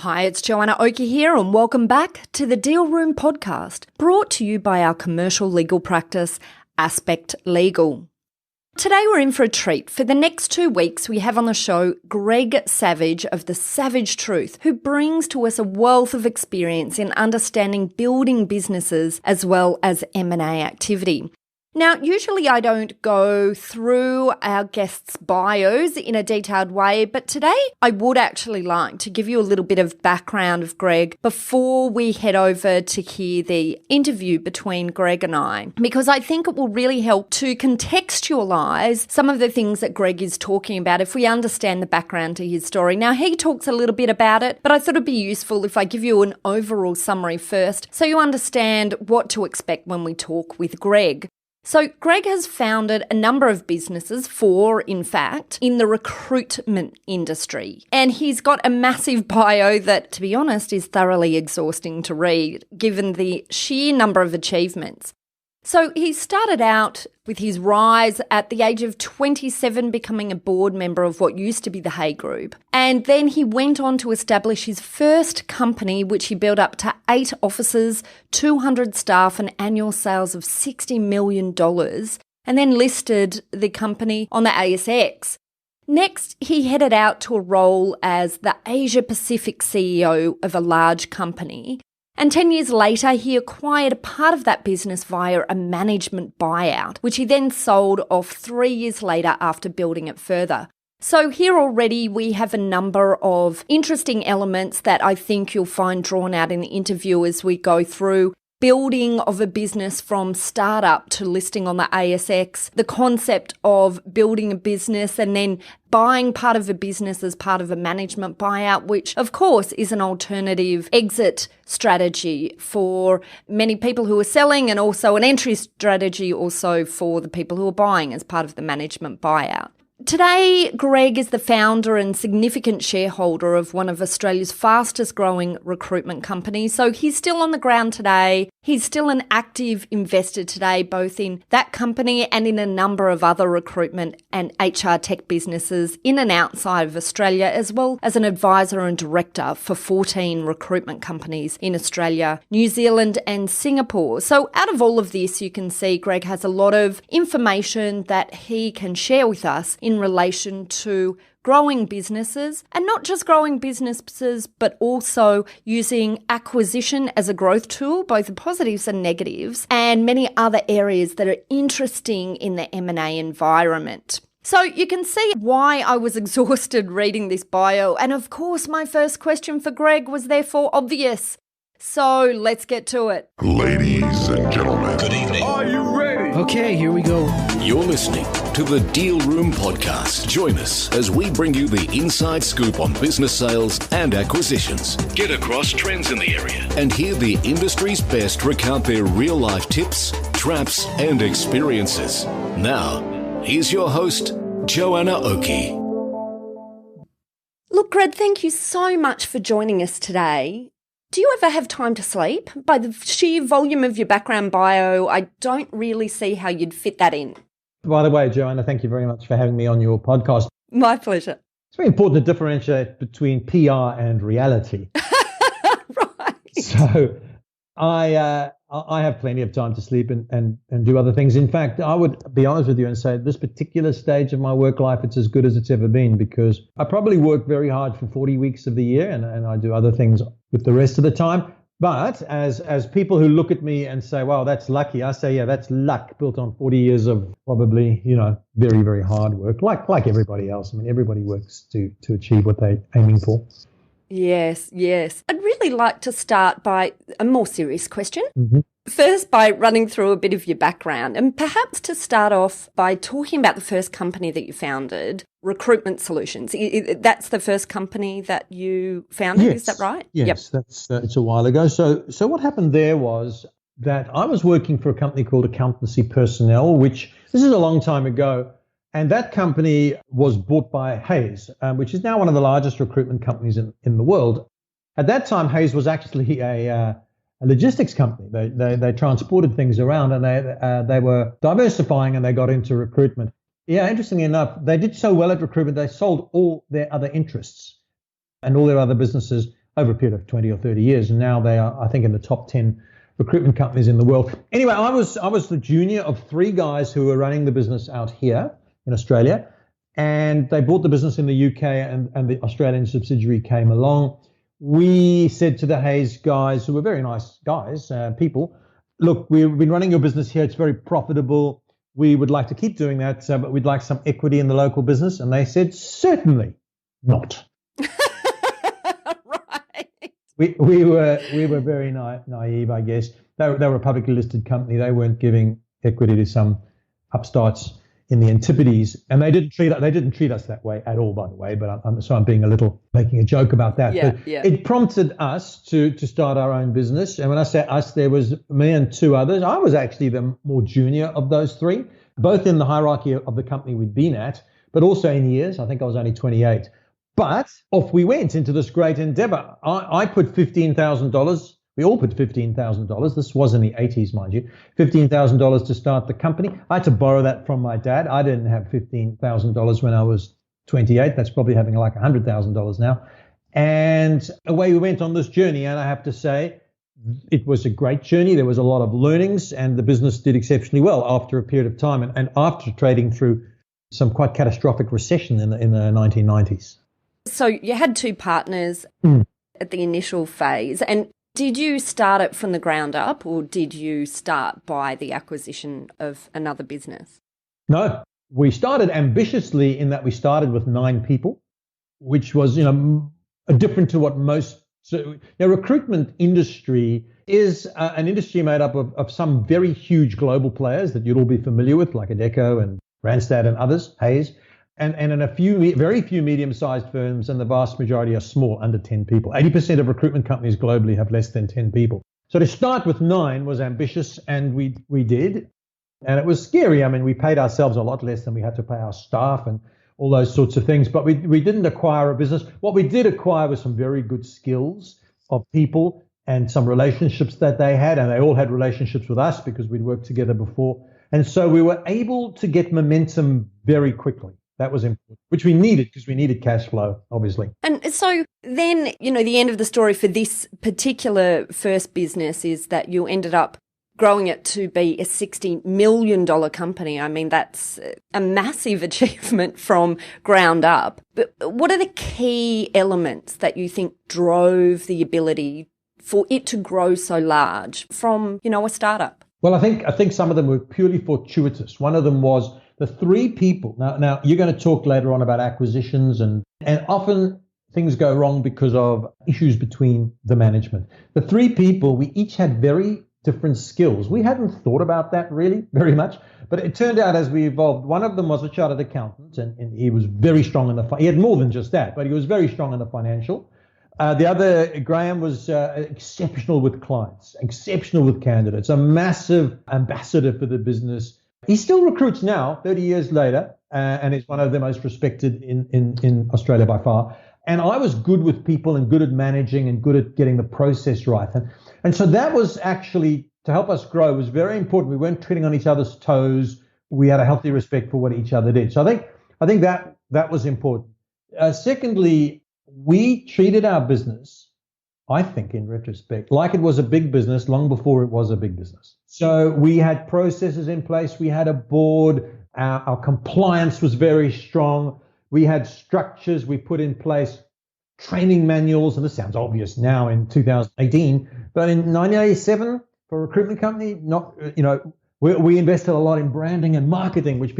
Hi, it's Joanna Oakey here and welcome back to the Deal Room podcast, brought to you by our commercial legal practice, Aspect Legal. Today we're in for a treat. For the next 2 weeks, we have on the show Greg Savage of The Savage Truth, who brings to us a wealth of experience in understanding building businesses as well as M&A activity. Now, usually I don't go through our guests' bios in a detailed way, but today I would actually like to give you a little bit of background of Greg before we head over to hear the interview between Greg and I, because I think it will really help to contextualise some of the things that Greg is talking about if we understand the background to his story. Now, he talks a little bit about it, but I thought it'd be useful if I give you an overall summary first so you understand what to expect when we talk with Greg. So Greg has founded a number of businesses, 4 in fact, in the recruitment industry. And he's got a massive bio that, to be honest, is thoroughly exhausting to read, given the sheer number of achievements. So he started out with his rise at the age of 27, becoming a board member of what used to be the Hay Group. And then he went on to establish his first company, which he built up to 8 offices, 200 staff, and annual sales of $60 million, and then listed the company on the ASX. Next, he headed out to a role as the Asia Pacific CEO of a large company. And 10 years later, he acquired a part of that business via a management buyout, which he then sold off 3 years later after building it further. So here already we have a number of interesting elements that I think you'll find drawn out in the interview as we go through building of a business from startup to listing on the ASX, the concept of building a business and then buying part of a business as part of a management buyout, which of course is an alternative exit strategy for many people who are selling and also an entry strategy also for the people who are buying as part of the management buyout. Today, Greg is the founder and significant shareholder of one of Australia's fastest growing recruitment companies. So he's still on the ground today. He's still an active investor today, both in that company and in a number of other recruitment and HR tech businesses in and outside of Australia, as well as an advisor and director for 14 recruitment companies in Australia, New Zealand and Singapore. So out of all of this, you can see Greg has a lot of information that he can share with us in relation to growing businesses, and not just growing businesses, but also using acquisition as a growth tool, both the positives and negatives, and many other areas that are interesting in the M&A environment. So you can see why I was exhausted reading this bio. And of course, my first question for Greg was therefore obvious. So let's get to it. Ladies and gentlemen, good evening. Are you ready? Okay, here we go. You're listening to the Deal Room podcast. Join us as we bring you the inside scoop on business sales and acquisitions. Get across trends in the area and hear the industry's best recount their real-life tips, traps, and experiences. Now, here's your host, Joanna Oakey. Look, Greg, thank you so much for joining us today. Do you ever have time to sleep? By the sheer volume of your background bio, I don't really see how you'd fit that in. By the way, Joanna, thank you very much for having me on your podcast. My pleasure. It's very important to differentiate between PR and reality. Right. So I have plenty of time to sleep and do other things. In fact, I would be honest with you and say at this particular stage of my work life, it's as good as it's ever been, because I probably work very hard for 40 weeks of the year and I do other things with the rest of the time. But as people who look at me and say, wow, that's lucky, I say, yeah, that's luck built on 40 years of probably, very, very hard work, like everybody else. I mean, everybody works to achieve what they're aiming for. Yes. I'd really like to start by a more serious question. Mm-hmm. First, by running through a bit of your background, and perhaps to start off by talking about the first company that you founded, Recruitment Solutions. That's the first company that you founded, Yes. Is that right? Yes, Yep. it's a while ago. So what happened there was that I was working for a company called Accountancy Personnel, which this is a long time ago. And that company was bought by Hays, which is now one of the largest recruitment companies in the world. At that time, Hays was actually a logistics company. They transported things around, and they were diversifying, and they got into recruitment. Yeah, interestingly enough, they did so well at recruitment, they sold all their other interests and all their other businesses over a period of 20 or 30 years. And now they are, I think, in the top 10 recruitment companies in the world. Anyway, I was the junior of 3 guys who were running the business out here in Australia. And they bought the business in the UK, and the Australian subsidiary came along. We said to the Hayes guys, who were very nice guys, people, look, we've been running your business here. It's very profitable. We would like to keep doing that, but we'd like some equity in the local business. And they said, certainly not. Right. We were very naive, I guess. They were a publicly listed company. They weren't giving equity to some upstarts in the Antipodes, and they didn't treat us that way at all, by the way. But I'm making a joke about that. Yeah, but yeah. It prompted us to start our own business. And when I say us, there was me and 2 others. I was actually the more junior of those 3, both in the hierarchy of the company we'd been at, but also in years. I think I was only 28. But off we went into this great endeavor. I put $15,000. We all put $15,000. This was in the 80s, mind you. $15,000 to start the company. I had to borrow that from my dad. I didn't have $15,000 when I was 28. That's probably having like $100,000 now. And away we went on this journey. And I have to say, it was a great journey. There was a lot of learnings, and the business did exceptionally well after a period of time, and after trading through some quite catastrophic recession in the 1990s. So you had 2 partners at the initial phase, and did you start it from the ground up, or did you start by the acquisition of another business? No, we started ambitiously in that we started with 9 people, which was, different to what most. So the recruitment industry is an industry made up of some very huge global players that you'd all be familiar with, like Adecco and Randstad and others, Hayes. And in very few medium-sized firms, and the vast majority are small, under 10 people. 80% of recruitment companies globally have less than 10 people. So to start with 9 was ambitious, and we did. And it was scary. I mean, we paid ourselves a lot less than we had to pay our staff and all those sorts of things. But we didn't acquire a business. What we did acquire was some very good skills of people and some relationships that they had. And they all had relationships with us because we'd worked together before. And so we were able to get momentum very quickly. That was important, which we needed because we needed cash flow, obviously. And so then, the end of the story for this particular first business is that you ended up growing it to be a $60 million company. I mean, that's a massive achievement from ground up. But what are the key elements that you think drove the ability for it to grow so large from, a startup? Well, I think some of them were purely fortuitous. One of them was the 3 people. Now you're going to talk later on about acquisitions, and often things go wrong because of issues between the management. The 3 people, we each had very different skills. We hadn't thought about that really very much, but it turned out as we evolved, one of them was a chartered accountant, and he was very strong he had more than just that, but he was very strong in the financial. The other, Graham, was exceptional with clients, exceptional with candidates, a massive ambassador for the business. He still recruits now, 30 years later, and is one of the most respected in Australia by far. And I was good with people and good at managing and good at getting the process right. And so that was actually, to help us grow, was very important. We weren't treading on each other's toes. We had a healthy respect for what each other did. So I think that was important. Secondly, we treated our business, I think in retrospect, like it was a big business long before it was a big business. So we had processes in place. We had a board. Our compliance was very strong. We had structures we put in place, training manuals, and this sounds obvious now in 2018, but in 1987 for a recruitment company, we invested a lot in branding and marketing, which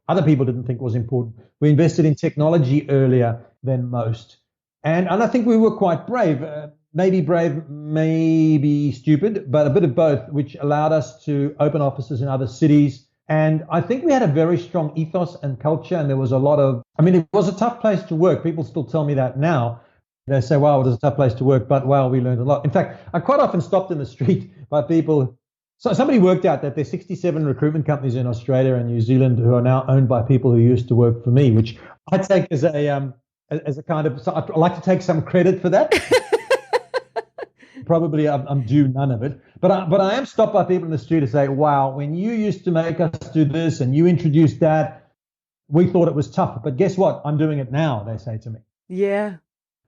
other people didn't think was important. We invested in technology earlier than most. And I think we were quite brave, maybe stupid, but a bit of both, which allowed us to open offices in other cities. And I think we had a very strong ethos and culture, and there was it was a tough place to work. People still tell me that now. They say, wow, it was a tough place to work, but wow, we learned a lot. In fact, I quite often stopped in the street by people. So somebody worked out that there's 67 recruitment companies in Australia and New Zealand who are now owned by people who used to work for me, which I take as a kind of, so I'd like to take some credit for that. Probably I'm due none of it, but I am stopped by people in the street to say, wow, when you used to make us do this and you introduced that, we thought it was tough, but guess what? I'm doing it now, they say to me. Yeah.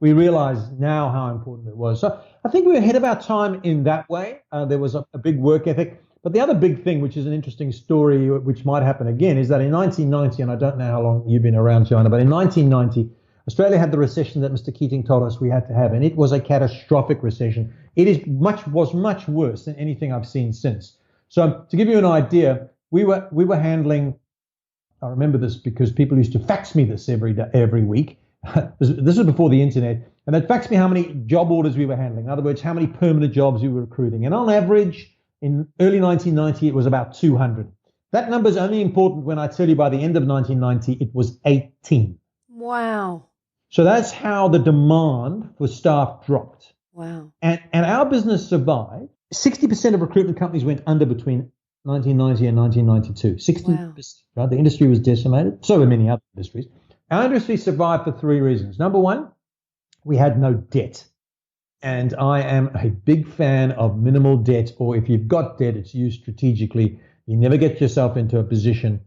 we realize now how important it was. So I think we were ahead of our time in that way. There was a big work ethic. But the other big thing, which is an interesting story, which might happen again, is that in 1990, and I don't know how long you've been around, China, but in 1990, Australia had the recession that Mr. Keating told us we had to have, and it was a catastrophic recession. Was much worse than anything I've seen since. So to give you an idea, we were handling, I remember this because people used to fax me this every week. This was before the internet, and they'd fax me how many job orders we were handling. In other words, how many permanent jobs we were recruiting. And on average, in early 1990, it was about 200. That number is only important when I tell you by the end of 1990, it was 18. Wow. So that's how the demand for staff dropped. Wow. And our business survived. 60% of recruitment companies went under between 1990 and 1992. 60%. Wow. Right? The industry was decimated. So were many other industries. Our industry survived for three reasons. Number one, we had no debt. And I am a big fan of minimal debt, or if you've got debt, it's used strategically. You never get yourself into a position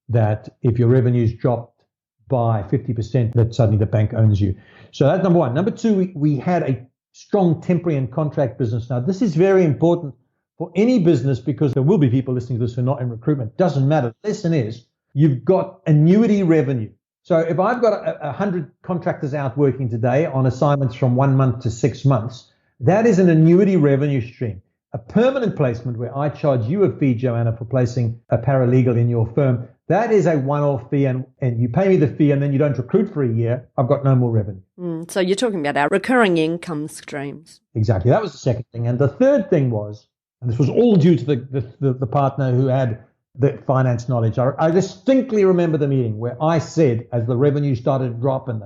that if your revenues dropped by 50%, that suddenly the bank owns you. So that's number one. Number two, we had a strong temporary and contract business. Now, this is very important for any business because there will be people listening to this who are not in recruitment. Doesn't matter. The lesson is you've got annuity revenue. So if I've got 100 contractors out working today on assignments from 1 month to 6 months, that is an annuity revenue stream. A permanent placement where I charge you a fee, Joanna, for placing a paralegal in your firm, that is a one-off fee and you pay me the fee and then you don't recruit for a year, I've got no more revenue. So you're talking about our recurring income streams. Exactly. That was the second thing. And the third thing was, and this was all due to the partner who had the finance knowledge. I distinctly remember the meeting where I said, as the revenue started to drop and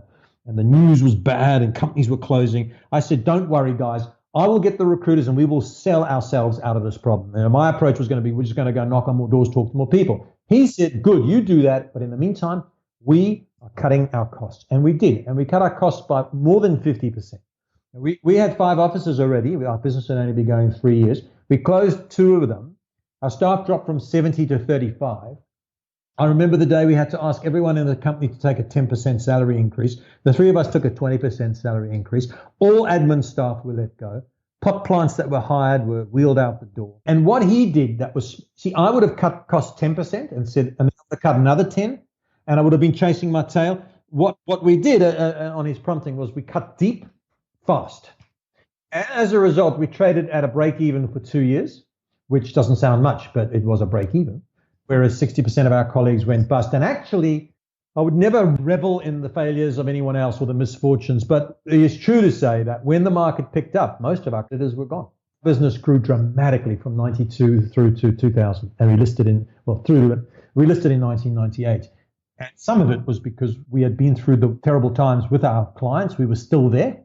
the news was bad and companies were closing, I said, don't worry, guys. I will get the recruiters and we will sell ourselves out of this problem. And my approach was going to be, we're just going to go knock on more doors, talk to more people. He said, good, you do that. But in the meantime, we are cutting our costs. And we did. And we cut our costs by more than 50%. We had 5 offices already. Our business had only been going 3 years. We closed 2 of them. Our staff dropped from 70 to 35. I remember the day we had to ask everyone in the company to take a 10% salary increase. The 3 of us took a 20% salary increase. All admin staff were let go. Pot plants that were hired were wheeled out the door. And what he did, I would have cut costs 10% and said, and I would have cut another 10, and I would have been chasing my tail. What we did on his prompting was we cut deep, fast. As a result, we traded at a break even for 2 years, which doesn't sound much, but it was a break even, whereas 60% of our colleagues went bust. And actually, I would never revel in the failures of anyone else or the misfortunes, but it is true to say that when the market picked up, most of our competitors were gone. Business grew dramatically from 92 through to 2000, and we listed in 1998. And some of it was because we had been through the terrible times with our clients. We were still there,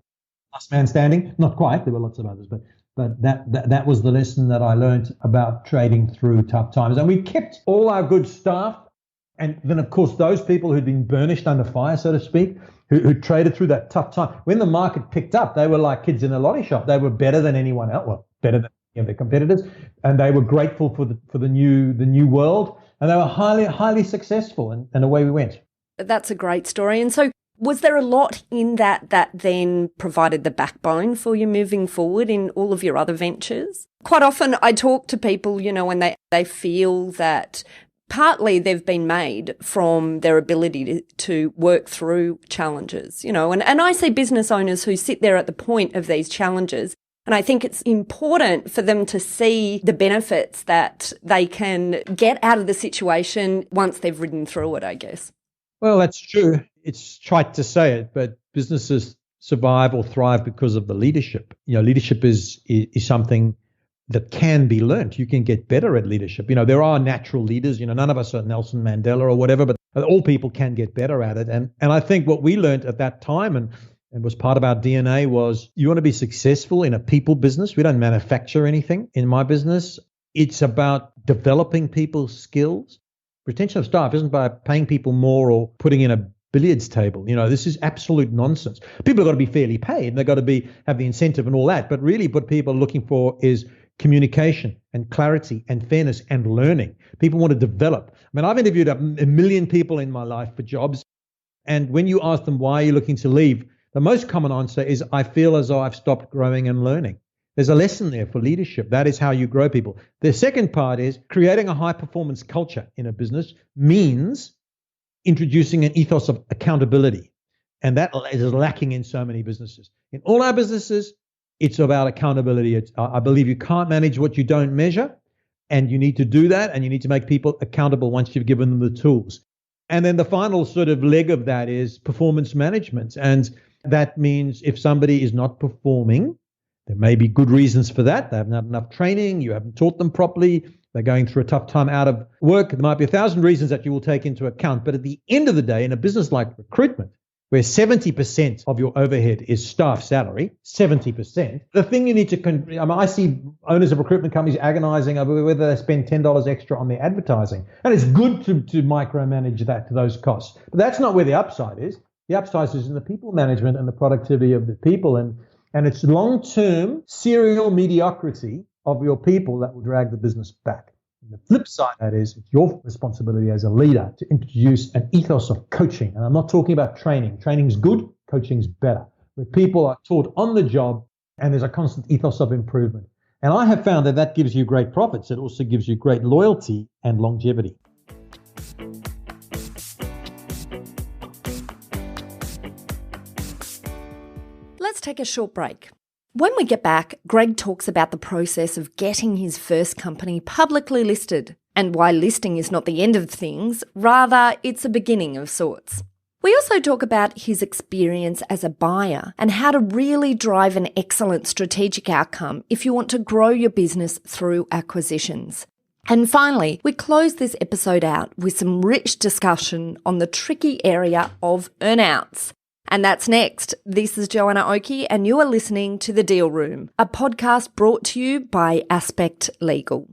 last man standing. Not quite, there were lots of others, but that was the lesson that I learned about trading through tough times. And we kept all our good staff. And then, of course, those people who'd been burnished under fire, so to speak, who traded through that tough time. When the market picked up, they were like kids in a lottery shop. They were better than anyone else, well, better than their competitors. And they were grateful for the new world. And they were highly successful. And away we went. That's a great story. And so was there a lot in that then provided the backbone for you moving forward in all of your other ventures? Quite often I talk to people, when they feel that partly they've been made from their ability to work through challenges, and I see business owners who sit there at the point of these challenges. And I think it's important for them to see the benefits that they can get out of the situation once they've ridden through it, I guess. Well, that's true. It's trite to say it, but businesses survive or thrive because of the leadership. Leadership is something that can be learnt. You can get better at leadership. There are natural leaders. None of us are Nelson Mandela or whatever, but all people can get better at it. And I think what we learned at that time and was part of our DNA was you want to be successful in a people business. We don't manufacture anything in my business. It's about developing people's skills. Retention of staff isn't by paying people more or putting in a billiards table. This is absolute nonsense. People have got to be fairly paid. They've got to have the incentive and all that. But really what people are looking for is communication and clarity and fairness and learning. People want to develop. I've interviewed a million people in my life for jobs. And when you ask them, why are you looking to leave? The most common answer is, I feel as though I've stopped growing and learning. There's a lesson there for leadership. That is how you grow people. The second part is creating a high performance culture in a business means introducing an ethos of accountability. And that is lacking in so many businesses. In all our businesses, it's about accountability. I believe you can't manage what you don't measure, and you need to do that, and you need to make people accountable once you've given them the tools. And then the final sort of leg of that is performance management. And that means if somebody is not performing, there may be good reasons for that. They haven't had enough training. You haven't taught them properly. They're going through a tough time out of work. There might be 1,000 reasons that you will take into account. But at the end of the day, in a business like recruitment, where 70% of your overhead is staff salary, 70%, the thing you need to, I see owners of recruitment companies agonizing over whether they spend $10 extra on their advertising. And it's good to micromanage that to those costs. But that's not where the upside is. The upside is in the people management and the productivity of the people. And it's long-term serial mediocrity of your people that will drag the business back. And the flip side of that is it's your responsibility as a leader to introduce an ethos of coaching. And I'm not talking about training. Training's good, coaching's better. Where people are taught on the job and there's a constant ethos of improvement. And I have found that that gives you great profits. It also gives you great loyalty and longevity. Let's take a short break. When we get back, Greg talks about the process of getting his first company publicly listed and why listing is not the end of things, rather it's a beginning of sorts. We also talk about his experience as a buyer and how to really drive an excellent strategic outcome if you want to grow your business through acquisitions. And finally, we close this episode out with some rich discussion on the tricky area of earnouts. And that's next. This is Joanna Oakey, and you are listening to The Deal Room, a podcast brought to you by Aspect Legal.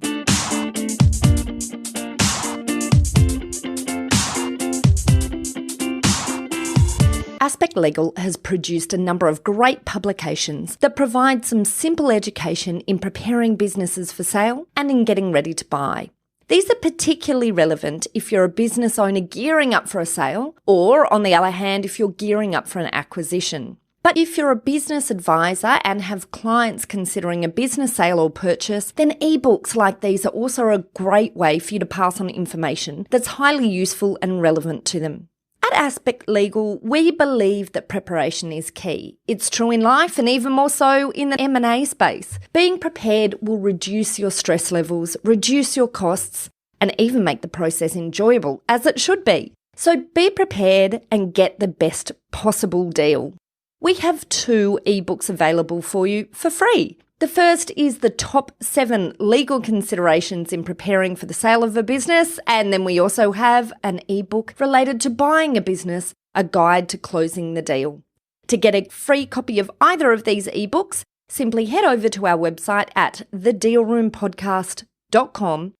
Aspect Legal has produced a number of great publications that provide some simple education in preparing businesses for sale and in getting ready to buy. These are particularly relevant if you're a business owner gearing up for a sale, or on the other hand, if you're gearing up for an acquisition. But if you're a business advisor and have clients considering a business sale or purchase, then ebooks like these are also a great way for you to pass on information that's highly useful and relevant to them. At Aspect Legal, we believe that preparation is key. It's true in life and even more so in the M&A space. Being prepared will reduce your stress levels, reduce your costs, and even make the process enjoyable, as it should be. So be prepared and get the best possible deal. We have 2 ebooks available for you for free. The first is the top 7 legal considerations in preparing for the sale of a business, and then we also have an ebook related to buying a business, a guide to closing the deal. To get a free copy of either of these ebooks, simply head over to our website at thedealroompodcast.com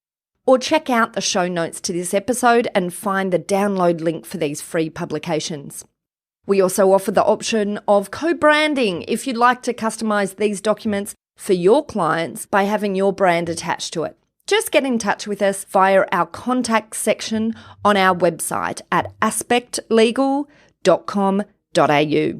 or check out the show notes to this episode and find the download link for these free publications. We also offer the option of co-branding if you'd like to customize these documents for your clients by having your brand attached to it. Just get in touch with us via our contact section on our website at aspectlegal.com.au.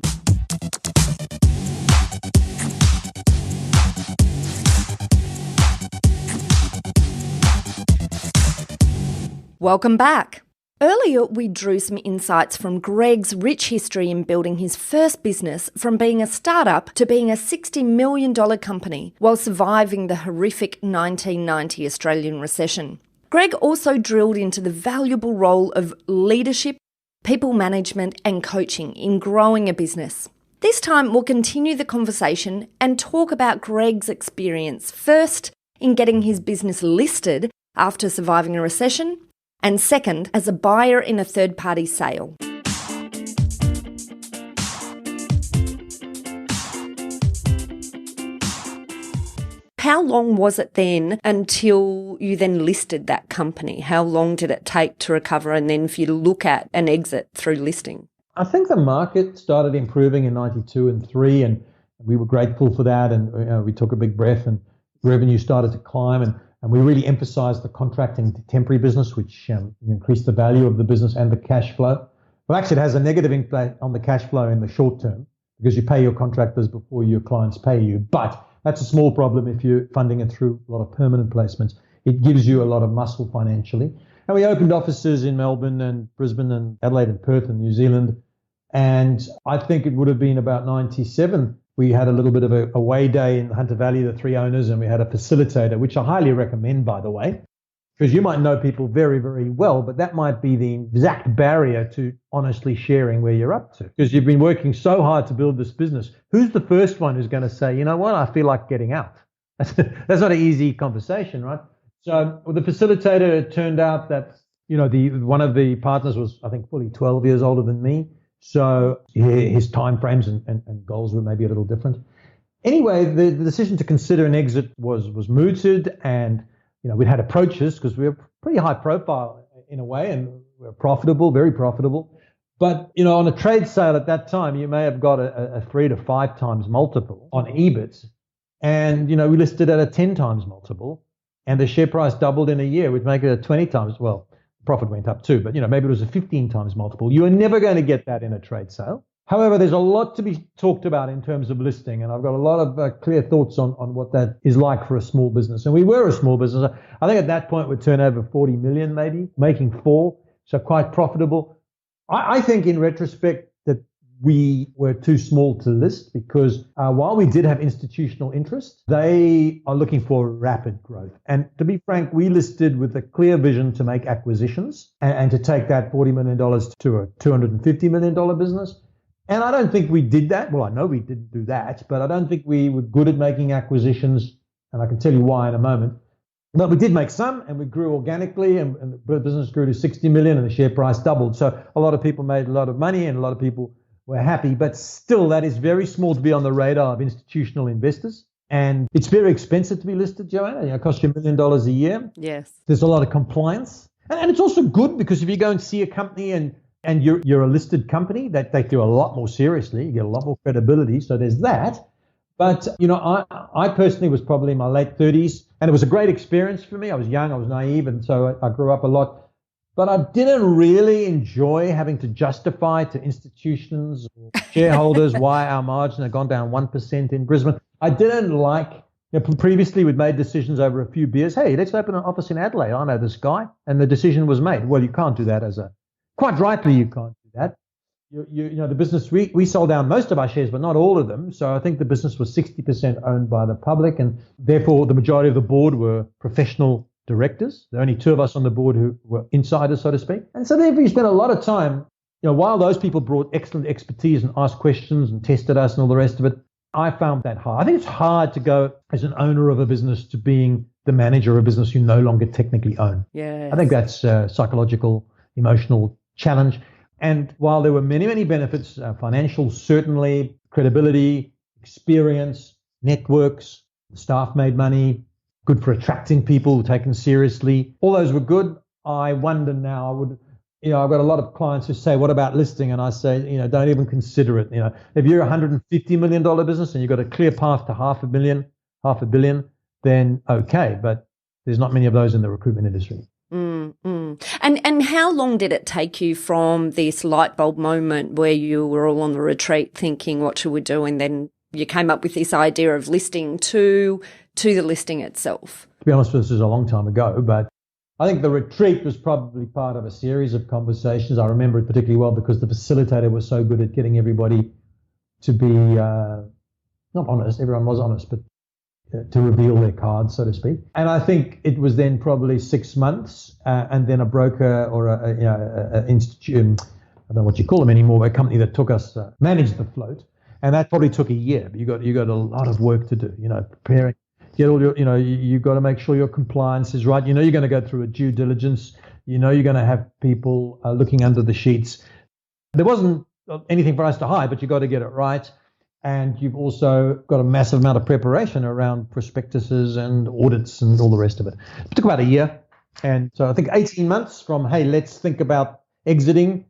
Welcome back. Earlier, we drew some insights from Greg's rich history in building his first business from being a startup to being a $60 million company while surviving the horrific 1990 Australian recession. Greg also drilled into the valuable role of leadership, people management, and coaching in growing a business. This time, we'll continue the conversation and talk about Greg's experience, first in getting his business listed after surviving a recession, and second, as a buyer in a third-party sale. How long was it then until you then listed that company? How long did it take to recover and then for you to look at an exit through listing? I think the market started improving in 92 and 3, and we were grateful for that, and we took a big breath, and revenue started to climb, and we really emphasized the contracting temporary business, which increased the value of the business and the cash flow. Well, actually, it has a negative impact on the cash flow in the short term, because you pay your contractors before your clients pay you. But that's a small problem if you're funding it through a lot of permanent placements. It gives you a lot of muscle financially. And we opened offices in Melbourne and Brisbane and Adelaide and Perth and New Zealand. And I think it would have been about 97. We had a little bit of a away day in Hunter Valley, the 3 owners, and we had a facilitator, which I highly recommend, by the way, because you might know people very, very well, but that might be the exact barrier to honestly sharing where you're up to, because you've been working so hard to build this business. Who's the first one who's going to say, you know what, I feel like getting out? That's not an easy conversation, right? So with the facilitator, it turned out that, one of the partners was, I think, fully 12 years older than me. So his timeframes and goals were maybe a little different. Anyway, the decision to consider an exit was mooted, and we'd had approaches because we were pretty high profile in a way, and we were profitable, very profitable. But on a trade sale at that time, you may have got a 3 to 5 times multiple on EBIT, and we listed at a 10 times multiple, and the share price doubled in a year, which make it a 20 times. Well, profit went up too, but maybe it was a 15 times multiple. You are never going to get that in a trade sale. However, there's a lot to be talked about in terms of listing, and I've got a lot of clear thoughts on what that is like for a small business. And we were a small business. I think at that point we'd turn over 40 million, maybe, making 4, so quite profitable. I think in retrospect that we were too small to list because while we did have institutional interest, they are looking for rapid growth. And to be frank, we listed with a clear vision to make acquisitions and to take that $40 million to a $250 million business. And I don't think we did that. Well, I know we didn't do that, but I don't think we were good at making acquisitions. And I can tell you why in a moment. But we did make some, and we grew organically, and the business grew to 60 million, and the share price doubled. So a lot of people made a lot of money, and a lot of people were happy. But still, that is very small to be on the radar of institutional investors. And it's very expensive to be listed, Joanna. It costs you $1 million a year. Yes. There's a lot of compliance. And it's also good because if you go and see a company and you're a listed company, that they do a lot more seriously. You get a lot more credibility. So there's that. But, I personally was probably in my late 30s, and it was a great experience for me. I was young, I was naive, and so I grew up a lot. But I didn't really enjoy having to justify to institutions or shareholders why our margin had gone down 1% in Brisbane. I didn't like, previously we'd made decisions over a few beers. Hey, let's open an office in Adelaide. I know this guy. And the decision was made. Well, you can't do that quite rightly, you can't do that. The business, we sold down most of our shares, but not all of them. So I think the business was 60% owned by the public, and therefore the majority of the board were professional directors. There are only 2 of us on the board who were insiders, so to speak. And so therefore you spent a lot of time, while those people brought excellent expertise and asked questions and tested us and all the rest of it, I found that hard. I think it's hard to go as an owner of a business to being the manager of a business you no longer technically own. Yes. I think that's a psychological, emotional challenge. And while there were many, many benefits, financial, certainly, credibility, experience, networks, staff made money, good for attracting people, taken seriously, all those were good. I wonder now, I've got a lot of clients who say, what about listing? And I say, don't even consider it. If you're a $150 million business and you've got a clear path to half a billion, then okay. But there's not many of those in the recruitment industry. And how long did it take you from this light bulb moment where you were all on the retreat thinking, what should we do? And then you came up with this idea of listing to the listing itself? To be honest, this is a long time ago, but I think the retreat was probably part of a series of conversations. I remember it particularly well because the facilitator was so good at getting everybody to be, not honest, everyone was honest, but to reveal their cards, so to speak. And I think it was then probably 6 months, and then a broker or a institution, I don't know what you call them anymore, but a company that took us, managed the float. And that probably took a year, but you got a lot of work to do, preparing, get all your, you got to make sure your compliance is right. You're going to go through a due diligence. You're going to have people looking under the sheets. There wasn't anything for us to hide, but you got to get it right. And you've also got a massive amount of preparation around prospectuses and audits and all the rest of it. It took about a year. And so I think 18 months from, hey, let's think about exiting.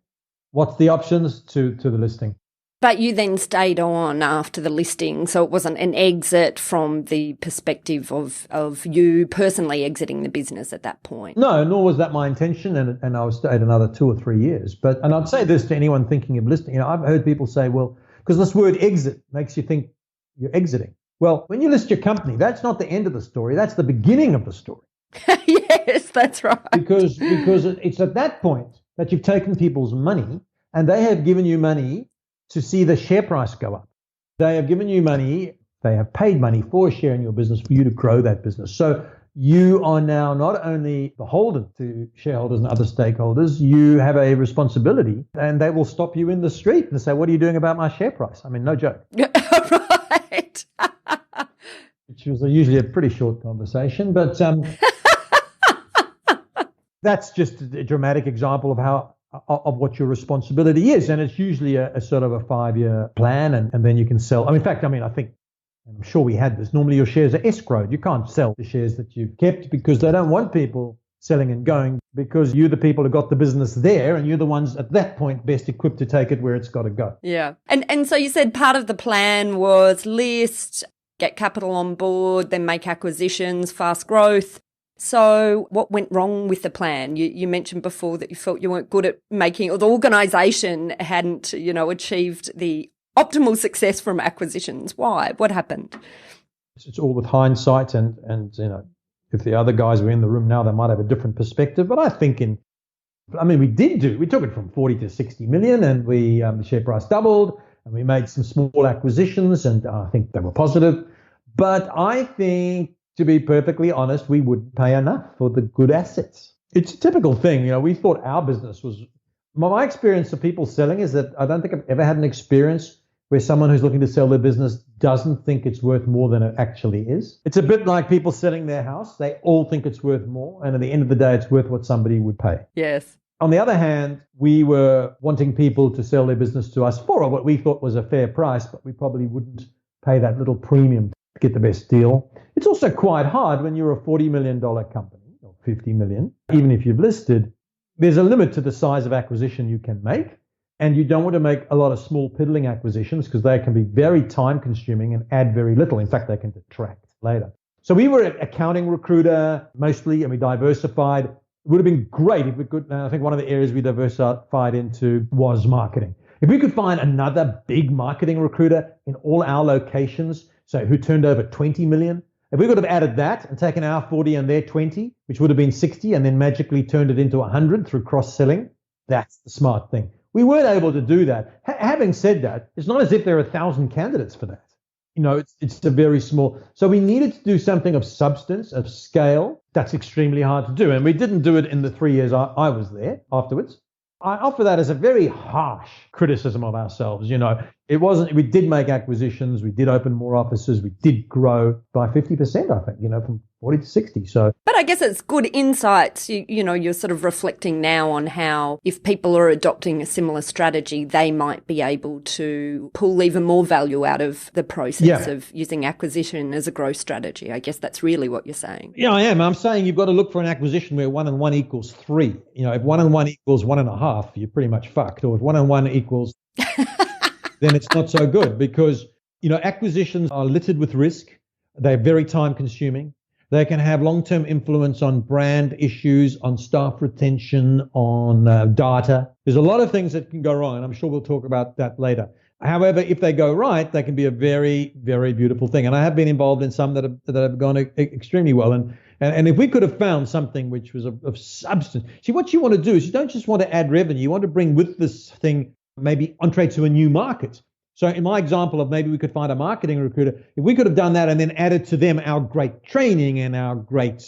What's the options to the listing? But you then stayed on after the listing, so it wasn't an exit from the perspective of you personally exiting the business at that point. No, nor was that my intention, and I stayed another 2 or 3 years. And I'd say this to anyone thinking of listing. I've heard people say, well, because this word exit makes you think you're exiting. Well, when you list your company, that's not the end of the story. That's the beginning of the story. Yes, that's right. Because it's at that point that you've taken people's money and they have given you money to see the share price go up. They have given you money, they have paid money for a share in your business for you to grow that business. So you are now not only beholden to shareholders and other stakeholders, you have a responsibility, and they will stop you in the street and say, what are you doing about my share price? I mean, no joke. Right. Which was usually a pretty short conversation, but that's just a dramatic example of what your responsibility is. And it's usually a sort of a 5-year plan, and then you can sell. In fact, I think, I'm sure we had this, normally your shares are escrowed. You can't sell the shares that you've kept because they don't want people selling and going, because you're the people who got the business there and you're the ones at that point best equipped to take it where it's got to go. Yeah. And so you said part of the plan was list, get capital on board, then make acquisitions, fast growth. So what went wrong with the plan? You mentioned before that you felt you weren't good at making, or the organisation hadn't, achieved the optimal success from acquisitions. Why? What happened? It's all with hindsight, and if the other guys were in the room now, they might have a different perspective. But I think we took it from 40 to 60 million, and the share price doubled, and we made some small acquisitions, and I think they were positive. But I think, to be perfectly honest, we wouldn't pay enough for the good assets. It's a typical thing. We thought our business was, my experience of people selling is that I don't think I've ever had an experience where someone who's looking to sell their business doesn't think it's worth more than it actually is. It's a bit like people selling their house. They all think it's worth more, and at the end of the day, it's worth what somebody would pay. Yes. On the other hand, we were wanting people to sell their business to us for what we thought was a fair price, but we probably wouldn't pay that little premium to get the best deal. It's also quite hard when you're a $40 million company, or $50 million, even if you've listed. There's a limit to the size of acquisition you can make. And you don't want to make a lot of small piddling acquisitions because they can be very time consuming and add very little. In fact, they can detract later. So we were an accounting recruiter mostly, and we diversified. It would have been great if we could. I think one of the areas we diversified into was marketing. If we could find another big marketing recruiter in all our locations, so who turned over 20 million, if we could have added that and taken our 40 and their 20, which would have been 60, and then magically turned it into 100 through cross-selling, that's the smart thing. We weren't able to do that. Having said that, it's not as if there are 1,000 candidates for that. It's a very small. So we needed to do something of substance, of scale. That's extremely hard to do. And we didn't do it in the 3 years I was there afterwards. I offer that as a very harsh criticism of ourselves. It wasn't, we did make acquisitions, we did open more offices, we did grow by 50%, I think, from 40 to 60. So, but I guess it's good insights. You're sort of reflecting now on how if people are adopting a similar strategy, they might be able to pull even more value out of the process of using acquisition as a growth strategy. I guess that's really what you're saying. Yeah, I am. I'm saying you've got to look for an acquisition where 1 and 1 equals 3. If 1 and 1 equals 1.5, you're pretty much fucked. Or if 1 and 1 equals then it's not so good, because, acquisitions are littered with risk. They're very time consuming. They can have long-term influence on brand issues, on staff retention, on data. There's a lot of things that can go wrong, and I'm sure we'll talk about that later. However, if they go right, they can be a very, very beautiful thing. And I have been involved in some that have gone extremely well. And if we could have found something which was of substance. See, what you want to do is you don't just want to add revenue. You want to bring with this thing maybe entree to a new market. So in my example of maybe we could find a marketing recruiter, if we could have done that and then added to them our great training and our great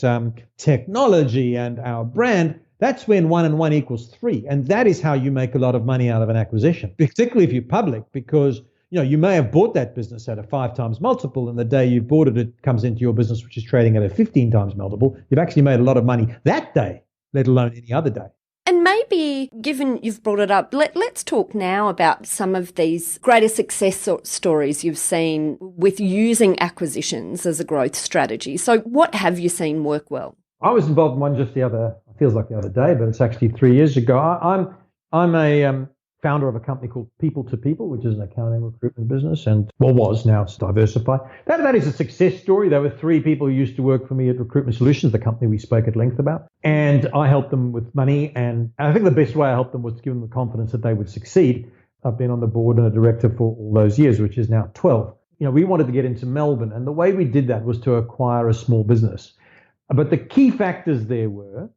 technology and our brand, that's when 1 and 1 equals 3. And that is how you make a lot of money out of an acquisition, particularly if you're public, because you may have bought that business at a 5 times multiple, and the day you bought it, it comes into your business, which is trading at a 15 times multiple. You've actually made a lot of money that day, let alone any other day. And maybe, given you've brought it up, let's talk now about some of these greater success stories you've seen with using acquisitions as a growth strategy. So what have you seen work well? I was involved in one just feels like the other day, but it's actually 3 years ago. I'm a founder of a company called People to People, which is an accounting recruitment business, and was, now it's diversified. That is a success story. There were 3 people who used to work for me at Recruitment Solutions, the company we spoke at length about, and I helped them with money. And I think the best way I helped them was to give them the confidence that they would succeed. I've been on the board and a director for all those years, which is now 12. We wanted to get into Melbourne, and the way we did that was to acquire a small business. But the key factors there were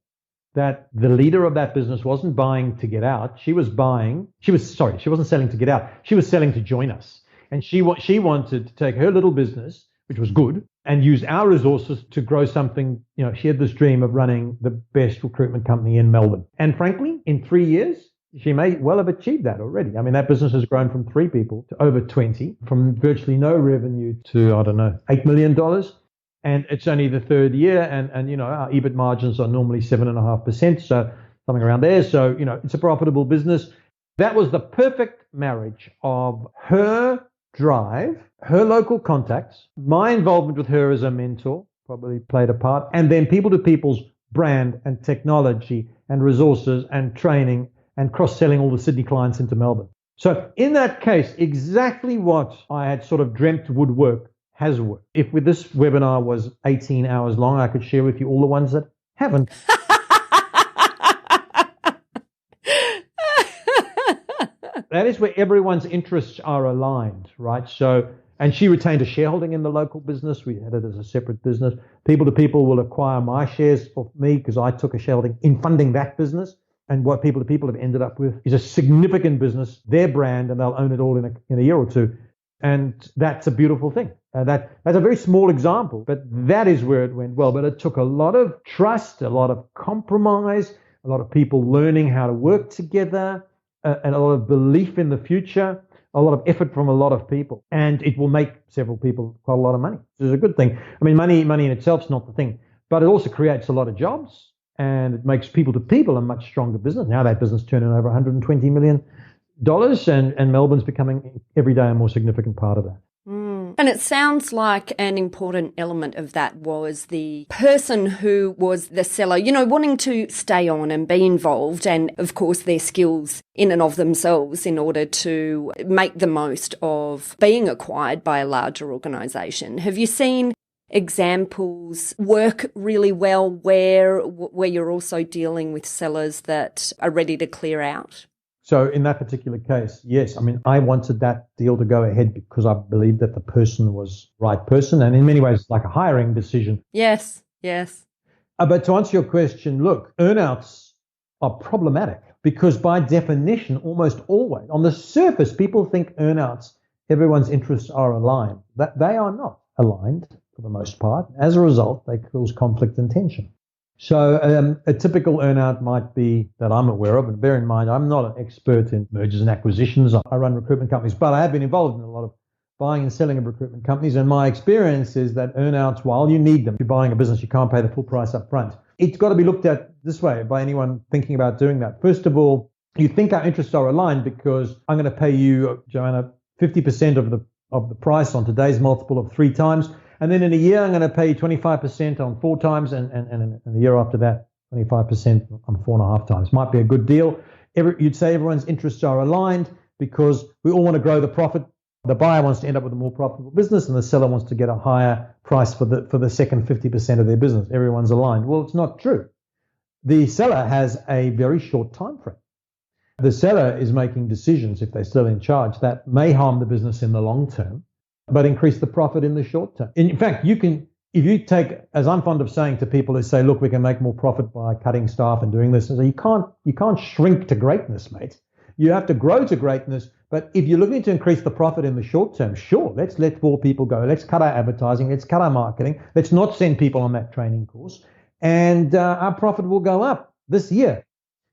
that the leader of that business wasn't buying to get out. She wasn't selling to get out. She was selling to join us. And she wanted to take her little business, which was good, and use our resources to grow something. She had this dream of running the best recruitment company in Melbourne. And frankly, in 3 years, she may well have achieved that already. I mean, that business has grown from 3 people to over 20, from virtually no revenue to, $8 million. And it's only the third year, and our EBIT margins are normally 7.5%, so something around there. So, it's a profitable business. That was the perfect marriage of her drive, her local contacts, my involvement with her as a mentor probably played a part, and then People to People's brand and technology and resources and training and cross-selling all the Sydney clients into Melbourne. So in that case, exactly what I had sort of dreamt would work has worked. If with this webinar was 18 hours long, I could share with you all the ones that haven't. That is where everyone's interests are aligned, right? So, and she retained a shareholding in the local business. We had it as a separate business. People to People will acquire my shares of me because I took a shareholding in funding that business. And what People to People have ended up with is a significant business, their brand, and they'll own it all in a year or two. And that's a beautiful thing. That's a very small example, but that is where it went well. But it took a lot of trust, a lot of compromise, a lot of people learning how to work together, and a lot of belief in the future, a lot of effort from a lot of people. And it will make several people quite a lot of money, which is a good thing. I mean, money in itself is not the thing, but it also creates a lot of jobs, and it makes People to People a much stronger business. Now that business turning over $120 million, and Melbourne's becoming every day a more significant part of that. And it sounds like an important element of that was the person who was the seller, wanting to stay on and be involved, and of course their skills in and of themselves in order to make the most of being acquired by a larger organisation. Have you seen examples work really well where you're also dealing with sellers that are ready to clear out? So in that particular case, yes. I mean, I wanted that deal to go ahead because I believed that the person was the right person. And in many ways, it's like a hiring decision. Yes. But to answer your question, look, earnouts are problematic because by definition, almost always, on the surface, people think earnouts, everyone's interests are aligned. That they are not aligned for the most part. As a result, they cause conflict and tension. So a typical earnout might be that I'm aware of, and bear in mind, I'm not an expert in mergers and acquisitions. I run recruitment companies, but I have been involved in a lot of buying and selling of recruitment companies. And my experience is that earnouts, while you need them, if you're buying a business, you can't pay the full price up front. It's got to be looked at this way by anyone thinking about doing that. First of all, you think our interests are aligned because I'm going to pay you, Joanna, 50% of the price on today's multiple of 3 times. And then in a year, I'm going to pay you 25% on 4 times, and the year after that, 25% on 4.5 times. Might be a good deal. You'd say everyone's interests are aligned because we all want to grow the profit. The buyer wants to end up with a more profitable business, and the seller wants to get a higher price for the second 50% of their business. Everyone's aligned. Well, it's not true. The seller has a very short time frame. The seller is making decisions, if they're still in charge, that may harm the business in the long term, but increase the profit in the short term. In fact, if you take, as I'm fond of saying to people who say, look, we can make more profit by cutting staff and doing this, and so you can't shrink to greatness, mate. You have to grow to greatness. But if you're looking to increase the profit in the short term, sure, let's let more people go. Let's cut our advertising. Let's cut our marketing. Let's not send people on that training course. And our profit will go up this year,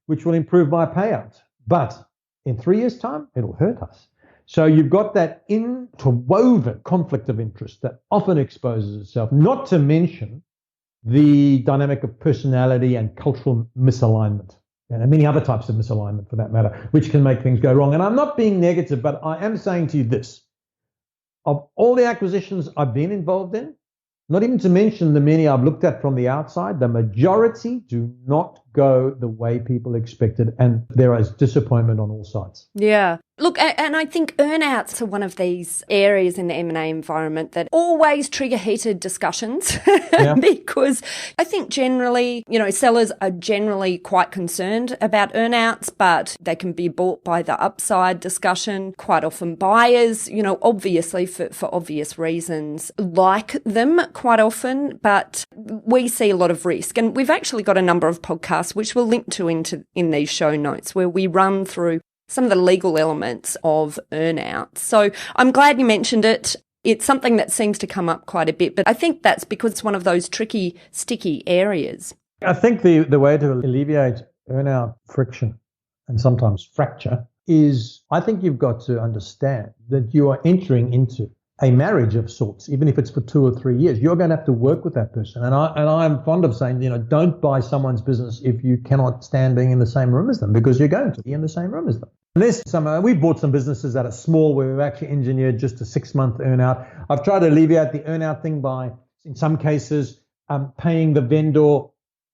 which will improve my payout. But in 3 years' time, it'll hurt us. So you've got that interwoven conflict of interest that often exposes itself, not to mention the dynamic of personality and cultural misalignment, and many other types of misalignment for that matter, which can make things go wrong. And I'm not being negative, but I am saying to you this. Of all the acquisitions I've been involved in, not even to mention the many I've looked at from the outside, the majority do not go the way people expected, and there is disappointment on all sides. Yeah. Look, and I think earnouts are one of these areas in the M&A environment that always trigger heated discussions because I think generally, sellers are generally quite concerned about earnouts, but they can be bought by the upside discussion. Quite often buyers, obviously for obvious reasons, like them quite often, but we see a lot of risk. And we've actually got a number of podcasts, which we'll link to in these show notes, where we run through some of the legal elements of earnouts. So I'm glad you mentioned it. It's something that seems to come up quite a bit, but I think that's because it's one of those tricky, sticky areas. I think the way to alleviate earnout friction and sometimes fracture is, I think you've got to understand that you are entering into a marriage of sorts, even if it's for 2 or 3 years. You're going to have to work with that person. And I'm fond of saying, don't buy someone's business if you cannot stand being in the same room as them, because you're going to be in the same room as them. We've bought some businesses that are small where we've actually engineered just a 6-month earnout. I've tried to alleviate the earnout thing by, in some cases, paying the vendor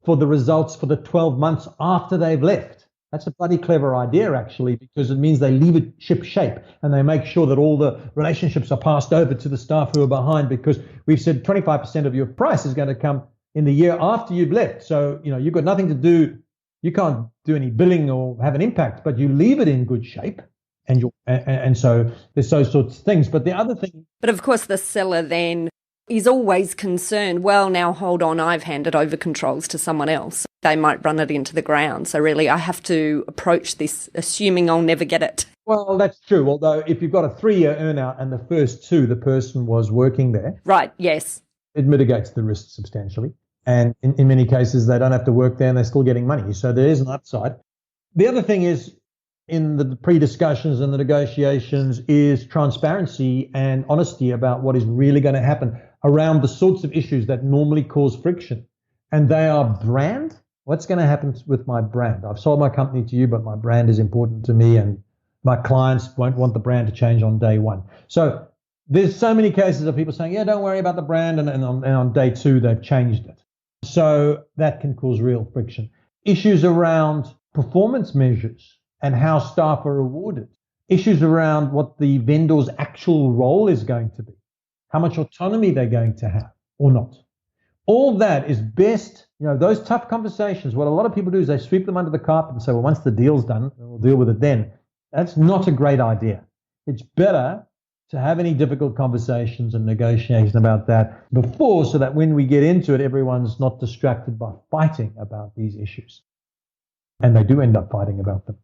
for the results for the 12 months after they've left. That's a bloody clever idea, actually, because it means they leave it ship shape and they make sure that all the relationships are passed over to the staff who are behind, because we've said 25% of your price is going to come in the year after you've left. So, you've got nothing to do. You can't do any billing or have an impact, but you leave it in good shape. And so there's those sorts of things. But the other thing. But of course, the seller then is always concerned, well, now hold on, I've handed over controls to someone else. They might run it into the ground. So really, I have to approach this assuming I'll never get it. Well, that's true. Although if you've got a 3-year earnout and the first 2, the person was working there. Right, yes. It mitigates the risk substantially. And in many cases, they don't have to work there and they're still getting money. So there is an upside. The other thing is, in the pre-discussions and the negotiations, is transparency and honesty about what is really going to happen around the sorts of issues that normally cause friction. And they are brand. What's going to happen with my brand? I've sold my company to you, but my brand is important to me, and my clients won't want the brand to change on day one. So there's so many cases of people saying, yeah, don't worry about the brand. And on day 2, they've changed it. So that can cause real friction. Issues around performance measures and how staff are rewarded. Issues around what the vendor's actual role is going to be. How much autonomy they're going to have or not. All that is best, those tough conversations. What a lot of people do is they sweep them under the carpet and say, well, once the deal's done, we'll deal with it then. That's not a great idea. It's better to have any difficult conversations and negotiation about that before, so that when we get into it, everyone's not distracted by fighting about these issues. And they do end up fighting about them.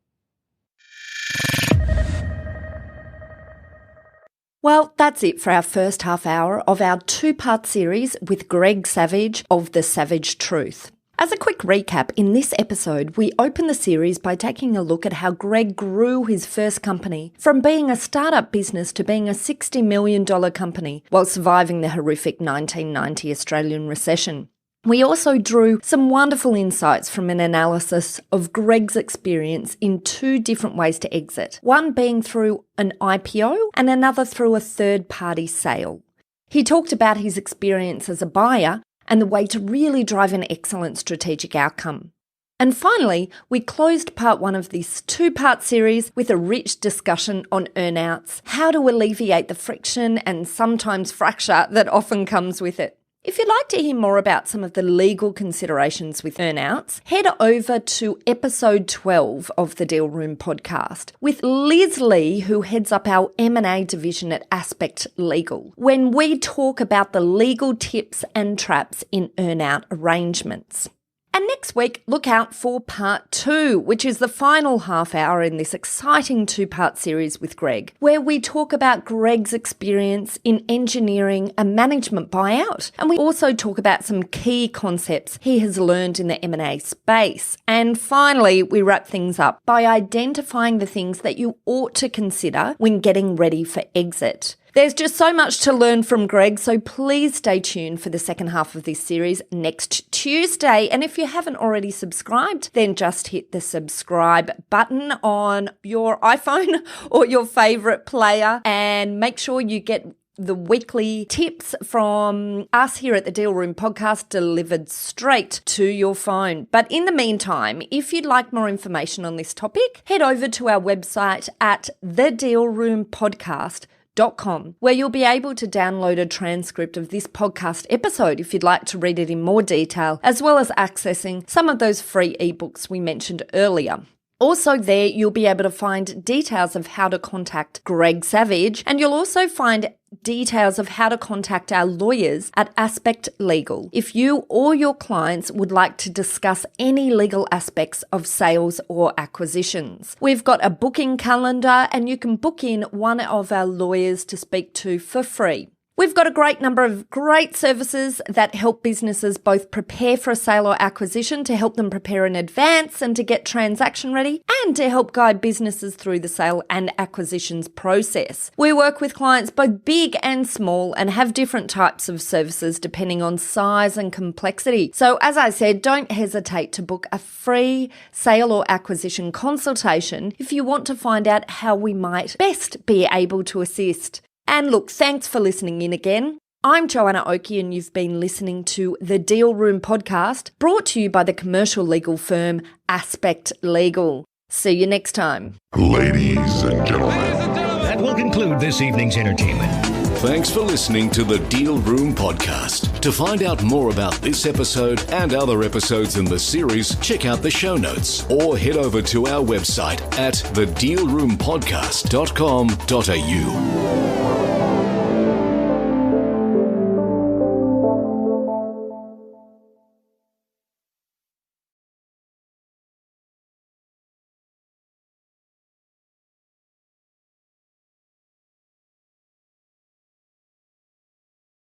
Well, that's it for our first half hour of our 2-part series with Greg Savage of The Savage Truth. As a quick recap, in this episode, we open the series by taking a look at how Greg grew his first company from being a startup business to being a $60 million company while surviving the horrific 1990 Australian recession. We also drew some wonderful insights from an analysis of Greg's experience in 2 different ways to exit, one being through an IPO and another through a third-party sale. He talked about his experience as a buyer and the way to really drive an excellent strategic outcome. And finally, we closed part 1 of this 2-part series with a rich discussion on earnouts, how to alleviate the friction and sometimes fracture that often comes with it. If you'd like to hear more about some of the legal considerations with earnouts, head over to episode 12 of the Deal Room podcast with Liz Lee, who heads up our M&A division at Aspect Legal, when we talk about the legal tips and traps in earnout arrangements. And next week, look out for part 2, which is the final half hour in this exciting 2-part series with Greg, where we talk about Greg's experience in engineering a management buyout. And we also talk about some key concepts he has learned in the M&A space. And finally, we wrap things up by identifying the things that you ought to consider when getting ready for exit. There's just so much to learn from Greg, so please stay tuned for the second half of this series next Tuesday. And if you haven't already subscribed, then just hit the subscribe button on your iPhone or your favourite player and make sure you get the weekly tips from us here at the Deal Room Podcast delivered straight to your phone. But in the meantime, if you'd like more information on this topic, head over to our website at thedealroompodcast.com, where you'll be able to download a transcript of this podcast episode if you'd like to read it in more detail, as well as accessing some of those free ebooks we mentioned earlier. Also there, you'll be able to find details of how to contact Greg Savage, and you'll also find details of how to contact our lawyers at Aspect Legal if you or your clients would like to discuss any legal aspects of sales or acquisitions. We've got a booking calendar, and you can book in one of our lawyers to speak to for free. We've got a great number of great services that help businesses both prepare for a sale or acquisition, to help them prepare in advance and to get transaction ready, and to help guide businesses through the sale and acquisitions process. We work with clients both big and small and have different types of services depending on size and complexity. So as I said, don't hesitate to book a free sale or acquisition consultation if you want to find out how we might best be able to assist. And look, thanks for listening in again. I'm Joanna Oakey, and you've been listening to the Deal Room Podcast, brought to you by the commercial legal firm Aspect Legal. See you next time. Ladies and gentlemen. That will conclude this evening's entertainment. Thanks for listening to the Deal Room Podcast. To find out more about this episode and other episodes in the series, check out the show notes or head over to our website at thedealroompodcast.com.au.